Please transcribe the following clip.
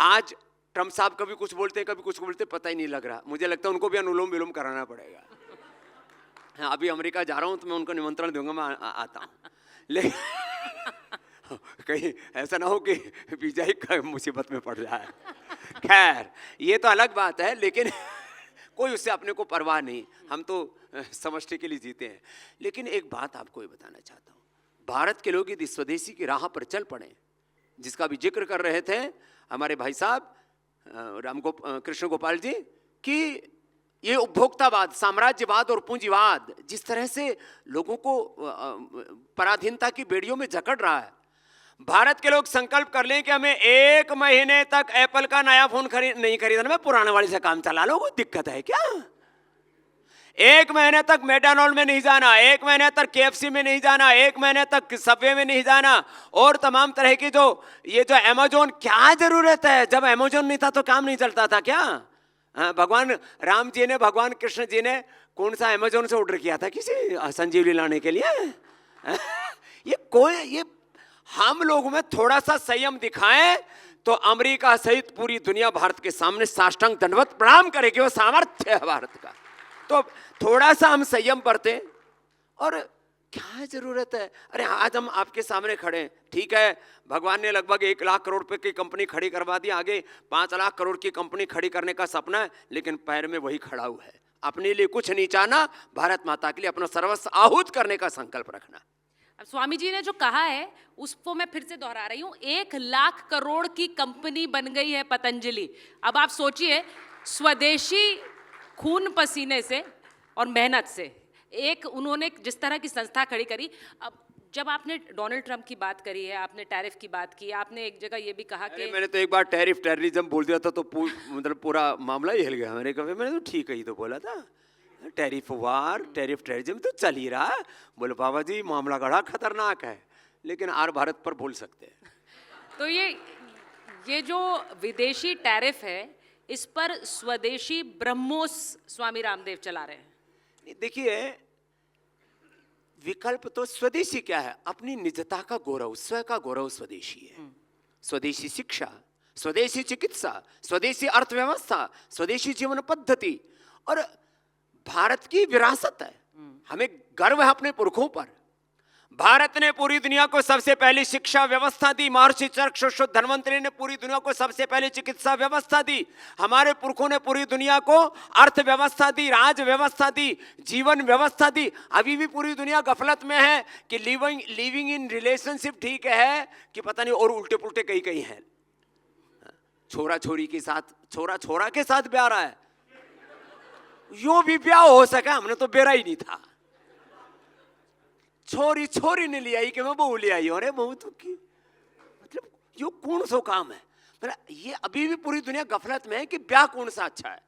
आज ट्रम्प साहब कभी कुछ बोलते हैं, कभी कुछ बोलते हैं, पता ही नहीं लग रहा। मुझे लगता है उनको भी अनुलोम विलोम कराना पड़ेगा। हाँ, अभी अमेरिका जा रहा हूँ तो मैं उनको निमंत्रण दूंगा, मैं आता हूँ। लेकिन कहीं ऐसा ना हो कि वीजा ही मुसीबत में पड़ जाए। खैर, ये तो अलग बात है, लेकिन कोई उससे अपने को परवाह नहीं, हम तो समष्टि के लिए जीते हैं। लेकिन एक बात आपको ये बताना चाहता हूँ, भारत के लोग यदि स्वदेशी की राह पर चल पड़े, जिसका भी जिक्र कर रहे थे हमारे भाई साहब कृष्ण गोपाल जी, कि ये उपभोक्तावाद, साम्राज्यवाद और पूंजीवाद जिस तरह से लोगों को पराधीनता की बेड़ियों में जकड़ रहा है, भारत के लोग संकल्प कर लें कि हमें 1 महीने तक एप्पल का नया फोन नहीं खरीदना, मैं पुराने वाले से काम चला लो, कोई दिक्कत है क्या? 1 महीने तक मैकडॉनल्ड में नहीं जाना, 1 महीने तक KFC में नहीं जाना, 1 महीने तक सबवे में नहीं जाना, और तमाम तरह की जो अमेजोन, क्या जरूरत है? जब अमेजोन नहीं था तो काम नहीं चलता था क्या? भगवान राम जी ने, भगवान कृष्ण जी ने कौन सा अमेजोन से ऑर्डर किया था किसी संजीवनी लाने के लिए? ये हम लोगों में थोड़ा सा संयम दिखाएं तो अमेरिका सहित पूरी दुनिया भारत के सामने साष्टांग दंडवत प्रणाम करेगी। वो सामर्थ्य है भारत का। तो थोड़ा सा हम संयम बरतें। और क्या जरूरत है? अरे आज हम आपके सामने खड़े हैं, ठीक है, भगवान ने लगभग 1 लाख करोड़ रुपए की कंपनी खड़ी करवा दी, आगे 5 लाख करोड़ की कंपनी खड़ी करने का सपना है, लेकिन पैर में वही खड़ा हुआ है, अपने लिए कुछ नहीं चाहना, भारत माता के लिए अपना सर्वस्व आहूत करने का संकल्प रखना। अब स्वामी जी ने जो कहा है उसको मैं फिर से दोहरा रही हूँ, 1 लाख करोड़ की कंपनी बन गई है पतंजलि। अब आप सोचिए, स्वदेशी खून पसीने से और मेहनत से एक उन्होंने जिस तरह की संस्था खड़ी करी। अब जब आपने डोनाल्ड ट्रंप की बात करी है, आपने टैरिफ की बात की, आपने एक जगह ये भी कहा कि मैंने तो एक बार टेररिज्म बोल दिया था तो मतलब पूरा मामला ही हिल गया मेरे कभी। मैंने तो ठीक है ही तो बोला था, टैरिफ वार, टेररिज्म तो चल ही रहा है। बोले बाबा जी मामला बड़ा खतरनाक है, लेकिन आर भारत पर बोल सकते हैं। तो ये जो विदेशी टैरिफ है, इस पर स्वदेशी ब्रह्मोस स्वामी रामदेव चला रहे हैं। देखिए, विकल्प तो स्वदेशी क्या है? अपनी निजता का गौरव, स्व का गौरव स्वदेशी है। स्वदेशी शिक्षा, स्वदेशी चिकित्सा, स्वदेशी अर्थव्यवस्था, स्वदेशी जीवन पद्धति, और भारत की विरासत है। हमें गर्व है अपने पुरखों पर। भारत ने पूरी दुनिया को सबसे पहली शिक्षा व्यवस्था दी, महर्षि चरक धन्वंतरि ने पूरी दुनिया को सबसे पहले चिकित्सा व्यवस्था दी, हमारे पुरखों ने पूरी दुनिया को अर्थव्यवस्था दी, राज व्यवस्था दी, जीवन व्यवस्था दी। अभी भी पूरी दुनिया गफलत में है कि लिविंग इन रिलेशनशिप ठीक है कि पता नहीं और उल्टे पुल्टे कहीं कहीं है। छोरा छोरी के साथ, छोरा छोरा के साथ ब्याह रहा है, यो भी ब्याह हो सका, हमने तो बेरा ही नहीं था। छोरी छोरी ने ले आई कि मैं बहू ले आई, अरे बहू तो की मतलब यो कौन सा काम है? मतलब ये अभी भी पूरी दुनिया गफलत में है कि ब्याह कौन सा अच्छा है।